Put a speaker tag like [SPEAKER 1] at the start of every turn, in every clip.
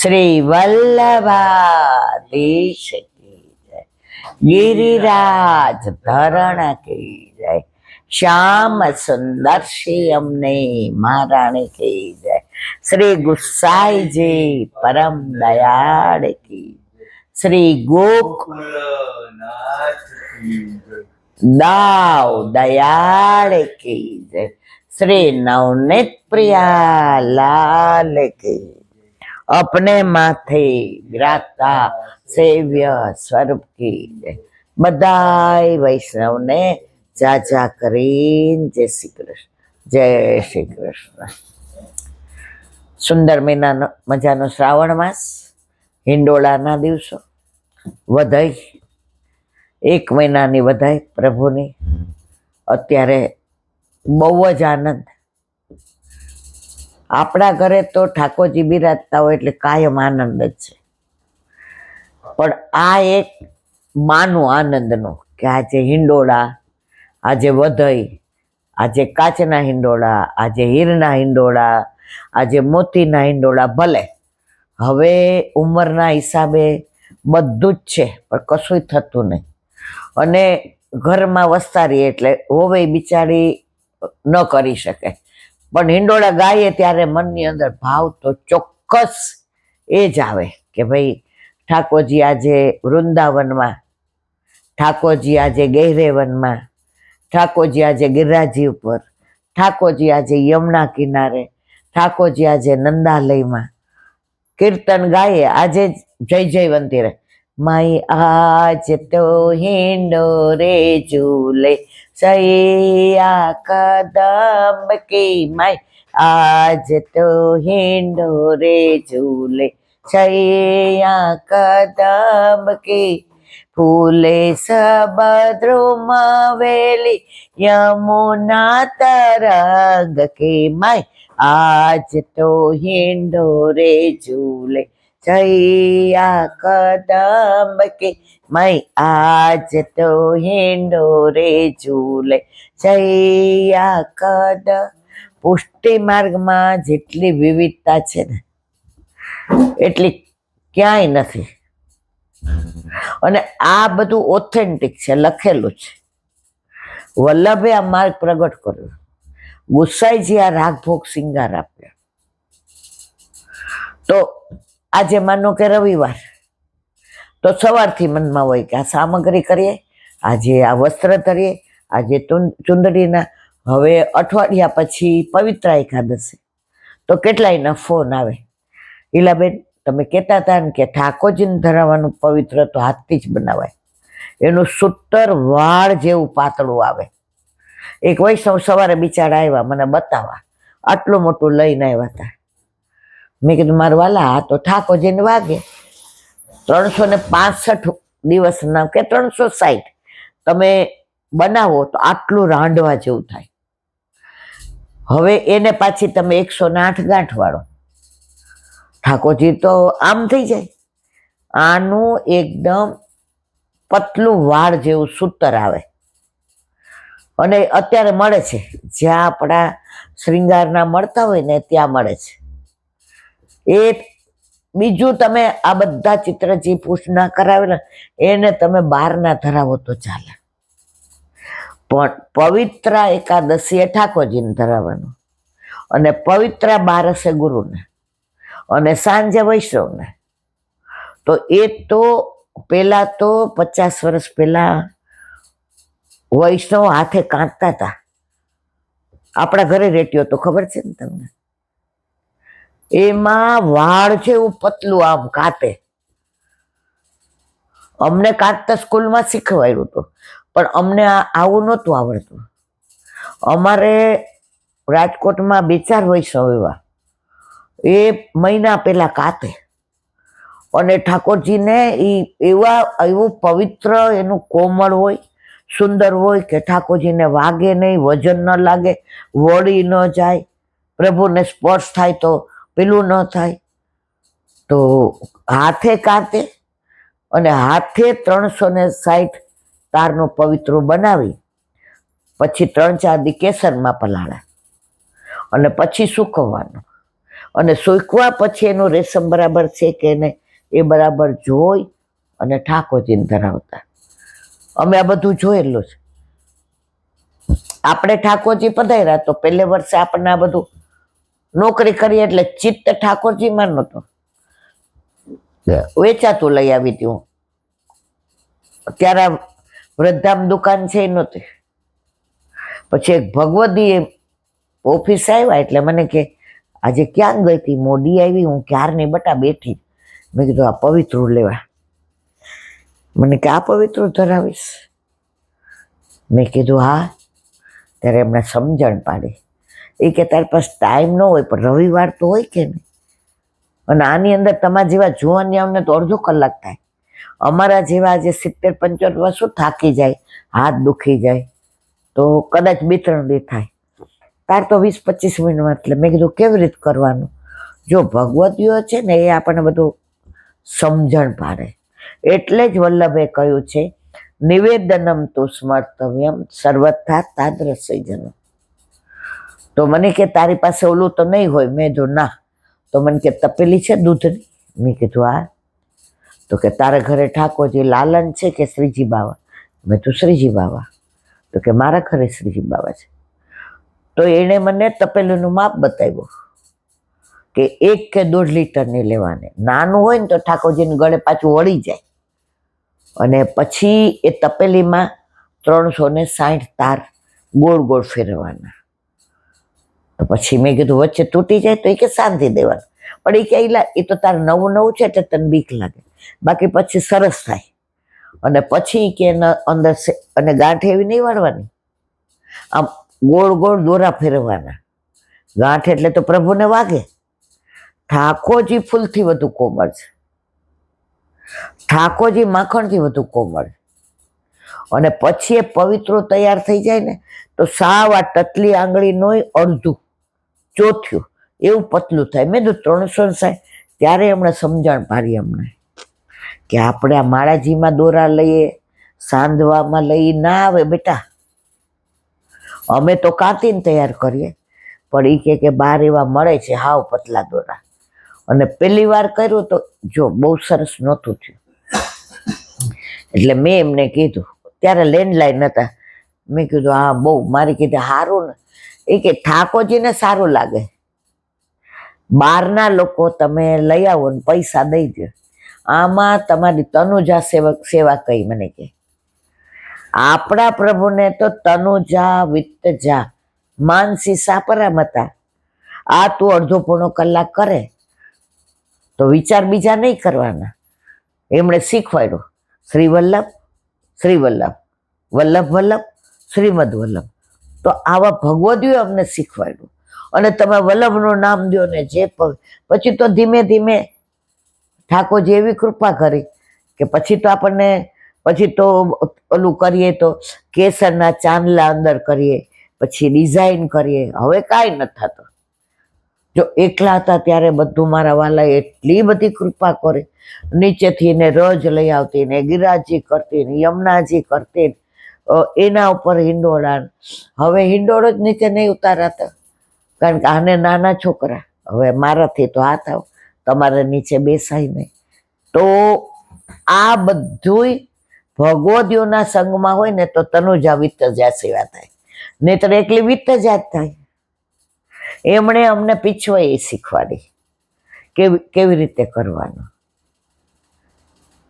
[SPEAKER 1] શ્રી વલ્લભાધીશ કી જય, ગિરિરાજ ધરણ કી જય, શ્યામ સુંદર શ્રી અમને મહારાણી કી જય, શ્રી ગુસાઈજી પરમ દયાળ કી, શ્રી ગોકુલનાથ દાવ દયાળ કી જય, श्री नवनीत प्रिया लाल की, अपने माथे विराजता सेव्य स्वरूप की जय। बधाई वैष्णव ने जाजा करीन जय श्री कृष्ण, जय श्री कृष्ण। सुंदर महीना मजानो श्रावण मास, हिंडोळाना दिवसो, वधाई एक महीनानी वधाई प्रभुनी। अत्यारे बहु ज आनंद। आपणा घरे तो ठाकोरजी बिराजता होय एटले कायम आनंद ज छे, पण आ एक मानो आनंदनो के आजे हिंडोळा, आजे वधई, आजे काचना हिंडोळा, आजे हीરના हिंडोळा, आजे मोतीना हिंडोळा। भले हवे उंमરના हिसाबे बधुं ज छे पण कशुंय थतुं नहीं, अने घरमां वसता रहीए एटले होवे बिचारी न करी शके, पण हिंडोळा गाये त्यारे मननी अंदर भाव तो चोक्कस ए ज आवे के भाई ठाकोरजी आजे वृंदावन में, ठाकोरजी आजे गहरेवन में, ठाकोरजी आजे गिरिराजी उपर, ठाकोरजी आजे यमुना किनारे, ठाकोरजी आजे नंदालय में। कीर्तन गाये आजे जय जयवंती रे, माई आज तो हिंडोरे झूले सैया कदम की, माई आज तो हिंडोरे झूले सैया कदम की, फूले सब द्रुम वेली यमुना तरंग की, माई आज तो हिंडोरे झूले सैया कदम की, माई आज तो हिंडोरे झूले सैया कदम। पुष्टि मार्ग में जेटली विविधता छे ने एटली क्यांय नथी, अने आ बधुं ऑथेंटिक छे, लखेलुं छे। वल्लभे आ मार्ग प्रगट कर्यो, गुसाईजी आ रागभोग श्रृंगार आप्यो। तो आजे मानो के रविवार, तो सवारथी मनमा होय के आ सामग्री करीए, आजे आ वस्त्र धरीए, आजे चुंदड़ीना। हवे अठवाडिया पछी पवित्र एकादशी, तो केटलायना फोन आवे, ईलाबेन तमे कहेता हता ने के ठाकोरजीने धराववानुं पवित्र तो हाथथी ज बनावाय, एनुं सूतर वाळ जेवुं पातळुं आवे। एक वैष्णव सवारे बिचारा आव्या मने बतावा, आटલું મોટું લઈને આવ્યા હતા। મેં કીધું મારા વાલા આ તો ઠાકોરજીને વાગે 365 દિવસના કે 360 તમે બનાવો તો આટલું રાંડવા જેવું થાય। હવે એને પાછી તમે 108 ગાંઠ વાળો, ઠાકોરજી તો આમ થઈ જાય। આનું એકદમ પતલું વાળ જેવું સૂતર આવે અને અત્યારે મળે છે, જ્યાં આપણા શ્રૃંગારના મળતા હોય ને ત્યાં મળે છે। એ બીજું તમે આ બધા ચિત્રજી પૂછના કરાવેલા એને તમે બહારના ધરાવો તો ચાલે, પણ પવિત્ર એકાદશીએ ઠાકોરજીને ધરાવવાનું અને પવિત્ર 12 ગુરુને અને સાંજે વૈષ્ણવને। તો એ તો પેલા તો 50 વર્ષ પહેલા વૈષ્ણવ હાથે કાંતતા હતા। આપણા ઘરે રેટિયો તો ખબર છે ને તમને, એમાં વાળ જેવું પતલું આમ કાતે। અમને કાંતતા સ્કૂલમાં શીખવાડ્યું હતું, પણ અમને આવું નહોતું આવડતું। અમારે રાજકોટમાં 2-4 વૈષ્ણવ એવા એ મહિના પહેલા કાતે અને ઠાકોરજીને એવું પવિત્ર એનું કોમળ હોય, સુંદર હોય કે ઠાકોરજીને વાગે નહીં, વજન ન લાગે, વળી ન જાય, પ્રભુને સ્પર્શ થાય તો પેલું ન થાય। તો હાથે કાતે અને હાથે 360 તારનું પવિત્ર બનાવી પછી 3-4 દી કેસરમાં પલાળે અને પછી સૂકવવાનું અને સૂકવા પછી એનું રેશમ બરાબર છે કે નહીં એ બરાબર જોઈ અને ઠાકોરજીને ધરાવતા. અમે આ બધું જોયેલું છે. આપણે ઠાકોરજી પધાર્યા તો પહેલે વર્ષે આપણને આ બધું નોકરી કરી એટલે ચિત્ત ઠાકોરજીમાં નહોતો. વેચાતું લઈ આવી હતી હું. ત્યારે વૃદ્ધામ દુકાન છે એ નહોતી. પછી એક ભગવદી ઓફિસ આવ્યા એટલે મને કે આજે ક્યાં ગઈ હતી? મોડી આવી, હું ક્યારની બટા બેઠી. મેં કીધું આ પવિત્ર લેવા. મને કે આ પવિત્ર ધરાવીશ? મેં કીધું હા. ત્યારે એમને સમજણ પાડી. એ કે તારી પાસે ટાઈમ ન હોય પણ રવિવાર તો હોય કે નહીં. અને આની અંદર તમારા જેવા જુવાનિયાઓને તો અડધો કલાક થાય. અમારા જેવા આજે 70-75 વર્ષો થાકી જાય, હાથ દુખી જાય તો કદાચ 2-3 દી થાય. તાર તો 20-25 મિનિટમાં. એટલે મેં કીધું કેવી રીતે કરવાનું? જો ભગવતીઓ છે ને એ આપણને બધું સમજણ પાડે. એટલે જ વલ્લભે કહ્યું છે નિવેદનમ તું સ્મર્તવ્યમ સર્વથા તાદ્રસૈજન. તો મને કે તારી પાસે ઓલું તો નહીં હોય? મેં જો ના. તો મને કે તપેલી છે દૂધની? મેં કીધું હા. તો કે તારા ઘરે ઠાકોરજી લાલન છે કે શ્રીજી બાવા? મેં તો શ્રીજી બાવા. તો કે મારા ઘરે શ્રીજી બાવા છે. તો એણે મને તપેલીનું માપ બતાવ્યું કે 1 કે 1.5 લીટરની લેવાની. નાનું હોય ને તો ઠાકોરજીને ગળે પાછું વળી જાય. અને પછી એ તપેલીમાં 360 તાર ગોળ ગોળ ફેરવવાના. તો પછી મેં કીધું વચ્ચે તૂટી જાય તો એ કે શાંતિ દેવાનું. પણ એ કે એ તો તારે નવું છે એટલે તને બીક લાગે, બાકી પછી સરસ થાય. અને પછી કે અંદર અને ગાંઠ એવી નહીં વાળવાની, આમ ગોળ ગોળ દોરા ફેરવવાના. ગાંઠ એટલે તો પ્રભુને વાગે. ઠાકોરજી ફૂલથી વધુ કોમળ છે. ઠાકોરજી માખણથી વધુ કોમળ. અને પછી એ પવિત્રો તૈયાર થઈ જાય ને તો સાવ આ ટટલી આંગળીનો અડધું ચોથ્યું એવું પતલું થાય. મેં તો 360. ત્યારે એમણે સમજણ પાડી અમને કે આપણે આ માળાજીમાં દોરા લઈએ, સાંધવામાં લઈ ના આવે બેટા. અમે તો કાંતીને તૈયાર કરીએ, પણ એ કે બહાર એવા મળે છે હાવ પતલા દોરા. અને પહેલી વાર કર્યું તો જો બહુ સરસ નહોતું થયું. એટલે મેં એમને કીધું, ત્યારે લેન્ડલાઈન હતા. મેં કીધું હા બહુ મારી કીધે સારું ને. એ કે ઠાકોરજીને સારું લાગે. બહારના લોકો તમે લઈ આવો ને પૈસા દઈ દો, આમાં તમારી તનુજા સેવા કઈ? મને કે આપણા પ્રભુને તો તનુજા વિત્તજા માનસી સાપરામતા. આ તું અડધો પોણો કલાક કરે તો વિચાર બીજા નહીં કરવાના. એમણે શીખવાડ્યું શ્રી વલ્લભ, શ્રી વલ્લભ, વલ્લભ વલ્લભ, શ્રીમદ વલ્લભ. તો આવા ભગવદીઓ અમને શીખવાડ્યું. અને તમે વલ્લભનું નામ દો ને જે પછી તો ધીમે ધીમે ઠાકોરજી એવી કૃપા કરી કે પછી તો આપણને પછી તો ઓલું કરીએ તો કેસરના ચાંદલા અંદર કરીએ, પછી ડિઝાઇન કરીએ. હવે કાંઈ નથી થતું. જો એકલા હતા ત્યારે બધું મારા વાલા એટલી બધી કૃપા કરે. નીચેથી ને રજ લઈ આવતી ને ગિરાજી કરતી ને યમુનાજી કરતી, એના ઉપર હિંડોળા. હવે હિંડોળો જ નીચે નહીં ઉતારાતા, કારણ કે આને નાના છોકરા. હવે મારાથી તો હાથ આવ, તમારે નીચે બેસાય નહીં. તો આ બધુંય ભગવદીઓના સંગમાં હોય ને તો તનુજા વિત્તજા સેવા થાય, નહીતર એકલી વિત્તજા જ થાય. એમણે અમને પીછવાઈ શીખવાડી કેવી રીતે કરવાનું.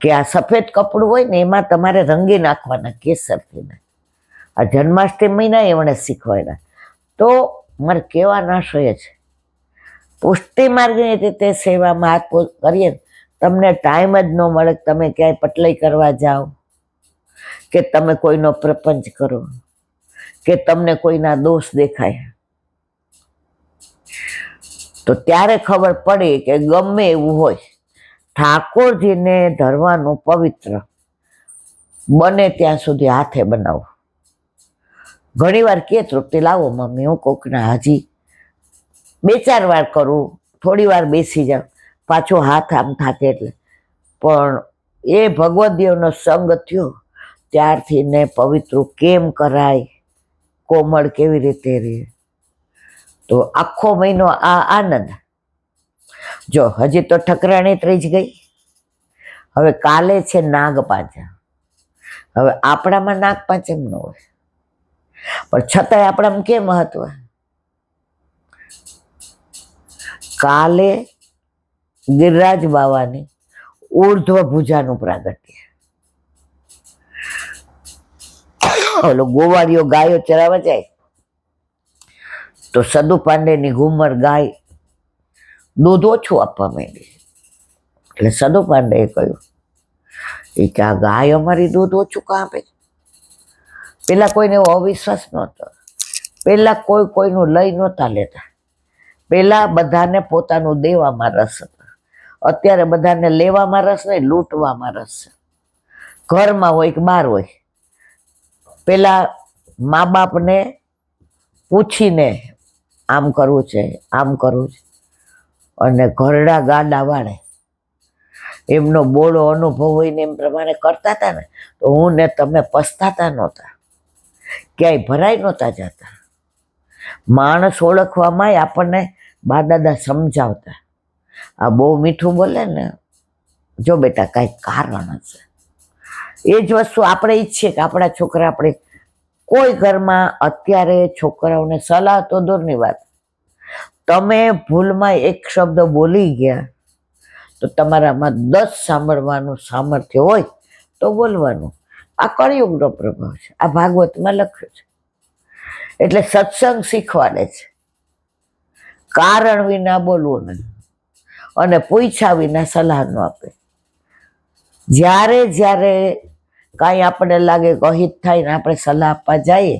[SPEAKER 1] કે આ સફેદ કપડું હોય ને એમાં તમારે રંગી નાખવાના કેસરથી. આ જન્માષ્ટમીના એમણે શીખવાડ્યા. તો મારે કેવા નાશોય છે પુષ્ટિ માર્ગની રીતે સેવામાં હાથ કરીએ. તમને ટાઈમ જ ન મળે. તમે ક્યાંય પટલાઈ કરવા જાઓ, કે તમે કોઈનો પ્રપંચ કરો, કે તમને કોઈના દોષ દેખાય, તો ત્યારે ખબર પડી કે ગમે એવું હોય ઠાકોરજીને ધરવાનું પવિત્ર બને ત્યાં સુધી હાથે બનાવો. ઘણી વાર કે તૃપ્તિ લાવો મમ્મી, હું કોકના હજી 2-4 વાર કરું, થોડી વાર બેસી જાઉં, પાછો હાથ આમ થાકે. એટલે પણ એ ભગવદીઓનો સંગ થયો ત્યારથી ને પવિત્ર કેમ કરાય, કોમળ કેવી રીતે રહે. તો આખો મહિનો આ આનંદ. જો હજી તો ઠકરાણી ત્રીજ ગઈ, હવે કાલે છે નાગ પાંચમ. હવે આપણામાં નાગ પાંચમ ન હોય, પણ છતાંય આપણામાં કે મહત્વ. કાલે ગિરિરાજ બાવાની ઉર્ધ્વ ભુજાનું પ્રાગટ્ય. ઓલો ગોવાળીઓ ગાયો ચરાવવા જાય તો સદુ પાંડેની ઘુમર ગાય દૂધ ઓછું આપવા માંડી, એટલે સદુ પાંડેએ કહ્યું કે આ ગાય અમારી દૂધ ઓછું કાં આપે? પેલા કોઈને એવો અવિશ્વાસ નહોતો, પેલા કોઈ કોઈનું લઈ નહોતા લેતા, પેલા બધાને પોતાનું દેવામાં રસ હતો. અત્યારે બધાને લેવામાં રસ નહીં, લૂંટવામાં રસ છે. ઘરમાં હોય કે બહાર હોય, પેલા મા બાપને પૂછીને આમ કરવું છે, આમ કરવું છે, અને ઘરડા ગાડા વાળે એમનો બોળો અનુભવ હોય ને એમ પ્રમાણે કરતા હતા ને, તો હું ને તમે પસ્તાતા નહોતા, ક્યાંય ભરાઈ નહોતા જતા. માણસ ઓળખવામાં આપણને બા દાદા સમજાવતા, આ બહુ મીઠું બોલે ને, જો બેટા કાંઈક કારણ હશે. એ જ વસ્તુ આપણે ઈચ્છીએ કે આપણા છોકરા, આપણે કોઈ ઘરમાં અત્યારે છોકરાઓને સલાહ તો દૂરની વાત, તમે ભૂલમાં એક શબ્દ બોલી ગયા તો તમારામાં 10 સાંભળવાનું સામર્થ્ય હોય તો બોલવાનું. આ કળિયુગનો પ્રભાવ છે, આ ભાગવતમાં લખ્યું છે. એટલે સત્સંગ શીખવાડે છે કારણ વિના બોલવું નહીં, અને પૂછ્યા વિના સલાહ ન આપે. જ્યારે જ્યારે કાંઈ આપણે લાગે કે અહિત થાય ને આપણે સલાહ આપવા જઈએ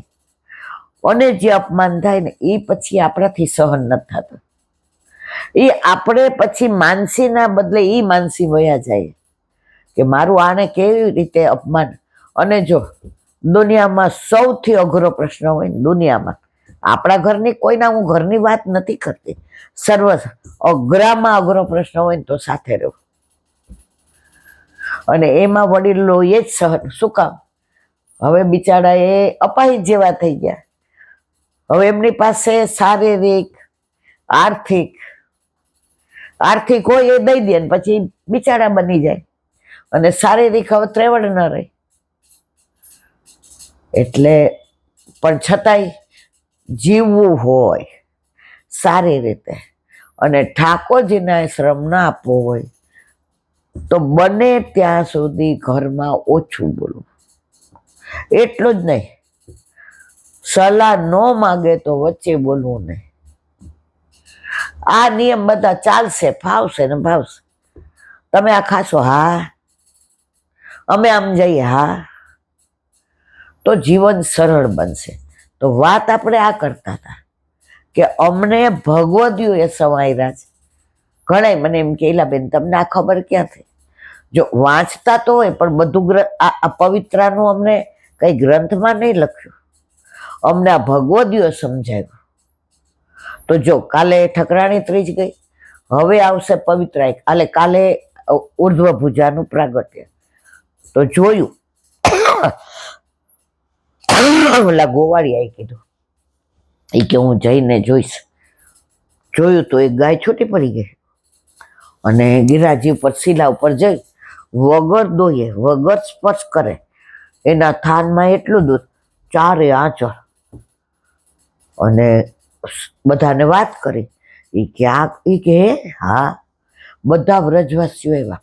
[SPEAKER 1] અને જે અપમાન થાય ને એ પછી આપણાથી સહન નથી થતું. એ આપણે પછી માનસીના બદલે એ માનસી વયા જાય કે મારું આને કેવી રીતે અપમાન. અને જો દુનિયામાં સૌથી અઘરો પ્રશ્ન હોય ને દુનિયામાં, આપણા ઘરની, કોઈના હું ઘરની વાત નથી કરતી, સર્વ અઘરામાં અઘરો પ્રશ્ન હોય ને તો સાથે રહેવું. અને એમાં વડીલો એ જ સહન. શું કામ? હવે બિચારા એ અપાહિત જેવા થઈ ગયા. હવે એમની પાસે શારીરિક, આર્થિક હોય એ દઈ દે ને પછી બિચારા બની જાય, અને શારીરિક હવે ત્રેવડ ન રહી. એટલે પણ છતાંય જીવવું હોય સારી રીતે અને ઠાકોરજીને શ્રમ ના આપવો હોય તો બને ત્યાં સુધી ઘરમાં ઓછું બોલવું. એટલું જ નહીં, સલાહ ન માગે તો વચ્ચે બોલવું નહીં. આ નિયમ બધા ચાલશે, ફાવશે ને ભાવશે. તમે આ ખાશો? હા. અમે આમ જઈએ? હા. તો જીવન સરળ બનશે. તો વાત આપણે આ કરતા હતા કે અમને ભગવદીઓએ સમાયરા છે. ઘણા મને એમ કે બેન તમને આ ખબર ક્યાંથી? જો વાંચતા તો હોય પણ બધું આ પવિત્રાનું અમને કઈ ગ્રંથમાં નહીં લખ્યું, અમને આ ભગવદીઓ સમજાવ્યું. તો જો કાલે ઠકરાણી ત્રીજ ગઈ, હવે આવશે પવિત્રા. કાલે ઉર્ધ્વ ભુજાનું પ્રાગટ્ય. તો જોયું ઓલા ગોવાળિયાએ કીધું એ કે હું જઈને જોઈશ. જોયું તો એક ગાય છૂટી પડી ગઈ, અને ગિરાજી ઉપર શિલા ઉપર જઈ વગર દોયે, વગર સ્પર્શ કરે એના થાનમાં એટલું દૂધ, 4 આંચળ. અને બધાને વાત કરી. એ કે હા, બધા વ્રજવાસીઓ એવા.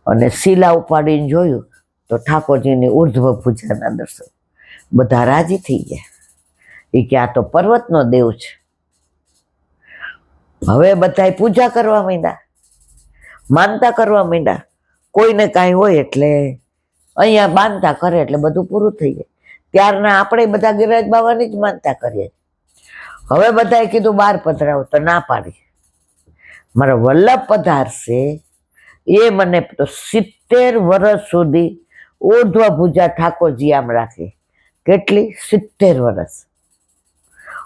[SPEAKER 1] અને શિલા ઉપાડીને જોયું તો ઠાકોરજીની ઉર્ધ્વ પૂજાના દર્શન. બધા રાજી થઈ ગયા. એ કે આ તો પર્વતનો દેવ છે. હવે બધા પૂજા કરવા માંડ્યા, માનતા કરવા માંડ્યા. કોઈને કાંઈ હોય એટલે અહીંયા માનતા કરે એટલે બધું પૂરું થઈ જાય. ત્યારના આપણે બધા ગિરિરાજ બાવાની જ માનતા કરીએ. હવે બધાએ કીધું બહાર પધરાવો, તો ના પાડી. મારા વલ્લભ પધારશે એ મને તો 70 વર્ષ સુધી ઉર્ધ્વ ભુજા ઠાકોરજી આમ રાખે. કેટલી? 70 વર્ષ.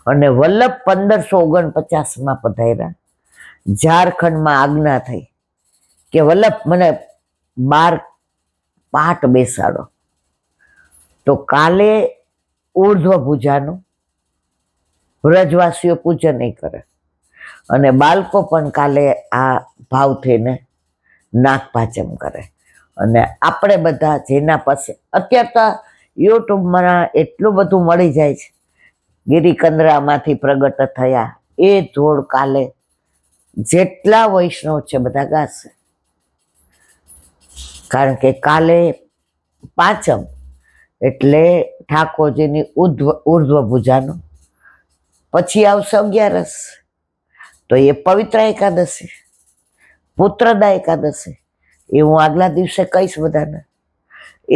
[SPEAKER 1] અને વલ્લભ 1549માં પધાર્યા. ઝારખંડમાં આજ્ઞા થઈ કે વલ્લભ મને 12 પાઠ બેસાડો. તો કાલે ઉર્ધ્વ ભુજાનું વ્રજવાસીઓ પૂજન નહીં કરે, અને બાળકો પણ કાલે આ ભાવ થઈને નાગપાંચમ કરે. અને આપણે બધા જેના પાસે અત્યારે તો યુટ્યુબમાં એટલું બધું મળી જાય છે, ગિરિકંદરામાંથી પ્રગટ થયા એ ધોળ કાલે જેટલા વૈષ્ણવ છે બધા ગાશે. કારણ કે કાલે પાંચમ એટલે ઠાકોરજીની ઉર્ધ્વ ભુજાનું, પછી આવશે 11, તો એ પવિત્ર એકાદશી, પુત્રદા એકાદશી, એ હું આગલા દિવસે કહીશ બધાને.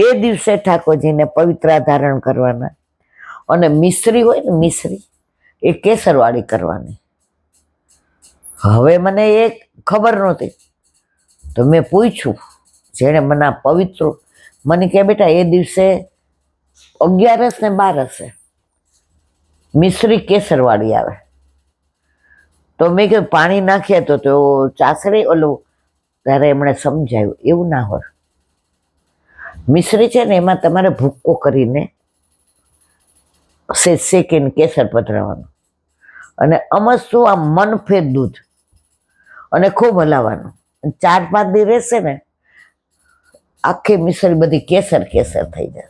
[SPEAKER 1] એ દિવસે ઠાકોરજીને પવિત્ર ધારણ કરવાના. અને મિશ્રી હોય ને, મિશ્રી એ કેસરવાળી કરવાની. હવે મને એ ખબર નહોતી, તો મેં પૂછ્યું જેણે મને આ પવિત્ર, મને કે બેટા એ દિવસે 11 ને 12 મિશ્રી કેસરવાળી આવે. તો મેં કહ્યું પાણી નાખીએ તો ચાસણી ઓલું, ત્યારે એમણે સમજાયું એવું ના હોય. મિશ્રી છે ને એમાં તમારે ભૂક્કો કરીને શેકીને કેસર પધરાવાનું, અને અમસ્તું આ મનફેર દૂધ, અને ખૂબ હલાવવાનું. 4-5 દી રહેશે ને આખી મિશ્રી બધી કેસર કેસર થઈ જશે.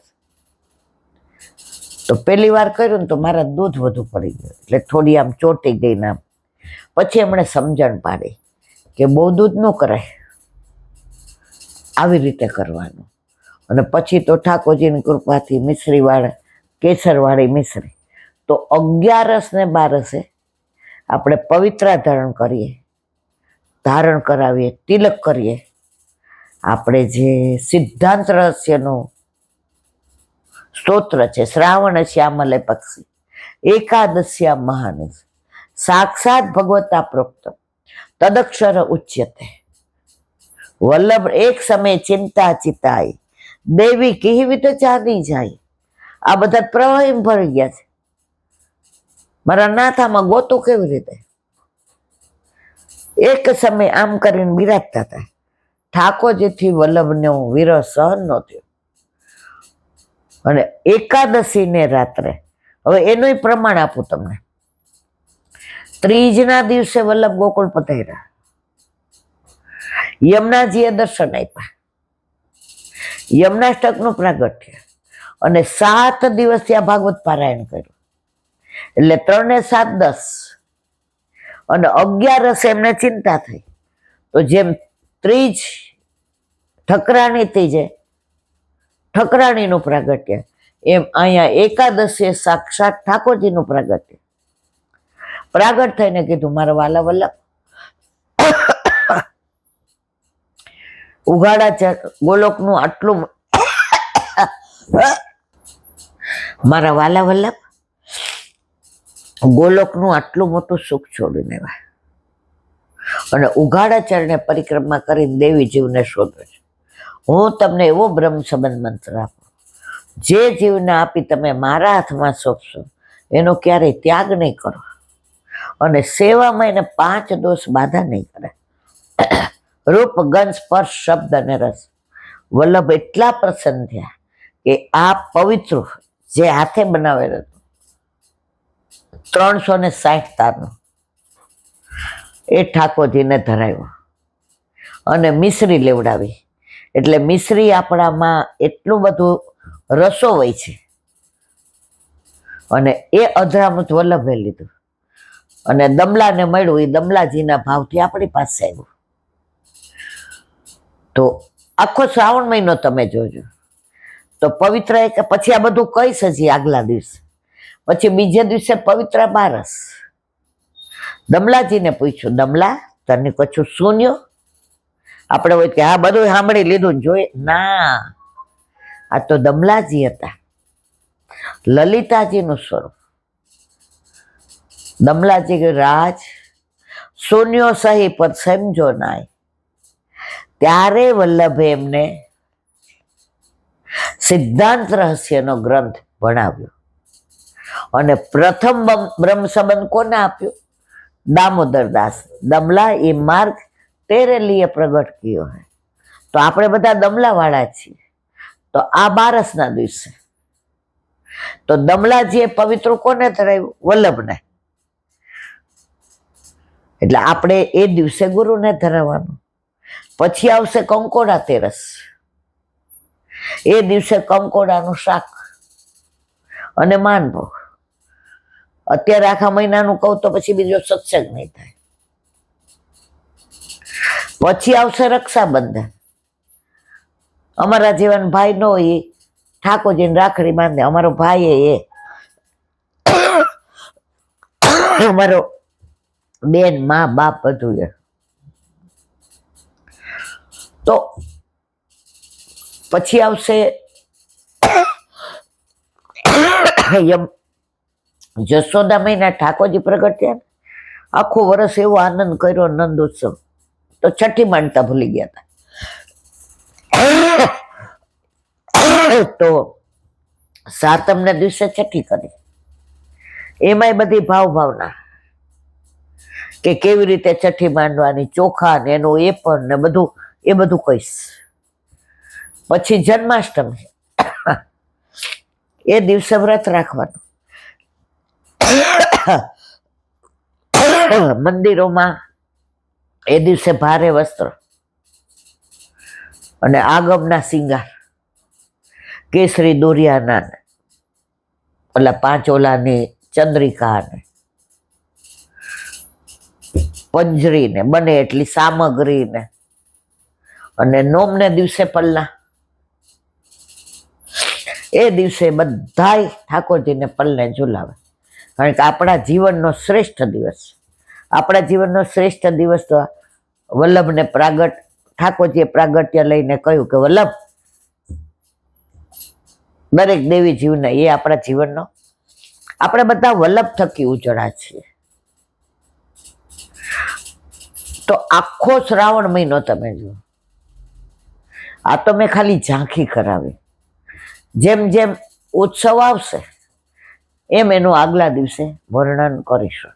[SPEAKER 1] તો પહેલી વાર કર્યું ને તો મારા દૂધ વધુ પડી ગયું, એટલે થોડી આમ ચોટી ગઈ ને આમ. પછી એમણે સમજણ પાડી કે બહુ દૂધ ન કરાય, આવી રીતે કરવાનું. અને પછી તો ઠાકોરજીની કૃપાથી મિશ્રીવાળા કેસરવાળી મિશ્રી, તો 11 ને 12 આપણે પવિત્ર ધારણ કરાવીએ, તિલક કરીએ. આપણે જે સિદ્ધાંત રહસ્યનું સ્તોત્ર છે, શ્રાવણ શ્યામલે પક્ષી એકાદશ્યા મહાની સાક્ષાત ભગવતા પ્રોક્ત તદક્ષર ઉચ્યતે વલ્લભ એક સમય ચિંતા ચિતાઈ દેવી કહેવી તો ચાલી જાય. આ બધા પ્રવાહ ભરી ગયા છે. મારા નાથામાં ગોતું કેવી રીતે? એક સમય આમ કરીને બિરાજતા હતા. ઠાકોરજીથી વલ્લભનો વિરહ સહન ન થયો. અને એકાદશી ને રાત્રે, હવે એનું પ્રમાણ આપું તમને. ત્રીજના દિવસે વલ્લભ ગોકુળ પધાર્યા. યમુનાજીએ દર્શન આપ્યા, યમુનાષ્ટકનું પ્રાગટ્ય, અને 7 દિવસ ત્યાં ભાગવત પારાયણ કર્યું. એટલે 3 ને 7 10, અને 11 એમને ચિંતા થઈ. તો જેમ ત્રીજ ઠકરાણી ત્રીજે ઠકરાણીનું પ્રાગટ્ય, એમ અહીંયા એકાદશી સાક્ષાત ઠાકોરજીનું પ્રાગટ્ય. પ્રાગટ થઈને કીધું મારા વાલા વલ્લભ, ઉઘાડા ગોલોકનું આટલું, મારા વાલા વલ્લભ ગોલોકનું આટલું મોટું સુખ છોડીને આવ્યા, અને ઉઘાડા ચરણે પરિક્રમા કરીને દેવી જીવને શોધો છે. હું તમને એવો બ્રહ્મ સંબંધ મંત્ર આપું, જે જીવને આપી તમે મારા હાથમાં સોંપશો એનો ક્યારેય ત્યાગ નહીં કરો, અને સેવામાં એને 5 દોષ બાધા નહીં કરે. રૂપ ગંધ સ્પર્શ શબ્દ અને રસ. વલ્લભ એટલા પ્રસન્ન થયા કે આ પવિત્ર જે હાથે બનાવેલ હતું 360 તારનું, એ ઠાકોરજીને ધરાવ્યો અને મિશ્રી લેવડાવી. એટલે મિશ્રી આપણામાં એટલું બધું રસો હોય છે, અને એ અધરામૃત વલ્લભે લીધું, અને દમલાને મળ્યું. એ દમલાજીના ભાવથી આપણી પાસે આવ્યું. તો આખો શ્રાવણ મહિનો તમે જોજો. તો પવિત્ર એક પછી આ બધું કહીશ હજી આગલા દિવસે. પછી બીજે દિવસે પવિત્ર 12. દમલાજીને પૂછ્યું, દમલા તને કશું સુન્યો? આપણે હોય કે હા બધું સાંભળી લીધું જોઈએ, ના, આ તો દમલાજી હતા, લલિતાજીનું સ્વરૂપ. દમલાજી કે રાજ સુન્યો સહી પર સમજો નાય. ત્યારે વલ્લભે એમને સિદ્ધાંત રહસ્યનો ગ્રંથ ભણાવ્યો, અને પ્રથમ બ્રહ્મ સંબંધ કોને આપ્યો? દામોદર દાસ. દમલા એ માર્ગ તેરે લીએ પ્રગટ કિયો હે. તો આપણે બધા દમલા વાળા છીએ. તો આ 12ના દિવસે તો દમલાજીએ પવિત્ર કોને ધરાવ્યું? વલ્લભને. એટલે આપણે એ દિવસે ગુરુને ધરાવવાનું. પછી આવશે કંકોડા તેરસ. એ દિવસે કંકોડાનું શાક અને માનભોગ. અત્યારે આખા મહિનાનું કહું તો પછી બીજો સત્સંગ નહીં થાય. પછી આવશે રક્ષાબંધન. અમારા જીવન ભાઈ નો એ ઠાકોરજીને રાખડી બાંધે. અમારો ભાઈ એ અમારો બેન, મા, બાપ બધું એ. તો પછી આવશે જશોદા મહિના ઠાકોરજી પ્રગટ થયા. આખું વર્ષ એવો આનંદ કર્યો, નંદ ઉત્સવ. તો છઠ્ઠી માનતા ભૂલી ગયા હતા. તો સાતમ ના દિવસે છઠ્ઠી કરી. એમાંય બધી ભાવના કે કેવી રીતે છઠ્ઠી માંડવાની, ચોખા ને એનું એ પણ ને બધું, એ બધું કહીશ. પછી જન્માષ્ટમી. એ દિવસે વ્રત રાખવાનું. મંદિરોમાં એ દિવસે ભારે વસ્ત્ર અને આગમના સિંગાર, કેસરી દોરિયાના, ઓલા 5 ઓલાની ચંદ્રિકા ને પંજરી ને બને એટલી સામગ્રી ને, અને નોમને દિવસે પલ્લા. એ દિવસે બધાય ઠાકોરજીને પલ્લે ઝુલાવે. કારણ કે આપણા જીવનનો શ્રેષ્ઠ દિવસ. આપણા જીવનનો શ્રેષ્ઠ દિવસ તો વલ્લભને પ્રાગટ, ઠાકોરજીએ પ્રાગટ્ય લઈને કહ્યું કે વલ્લભ, દરેક દેવી જીવને, એ આપણા જીવનનો, આપણે બધા વલ્લભ થકી ઉજળા છીએ. તો આખો શ્રાવણ મહિનો તમે જુઓ. આ તો મેં ખાલી ઝાંખી કરાવી. જેમ જેમ ઉત્સવ આવશે એમ એનું આગલા દિવસે વર્ણન કરીશું.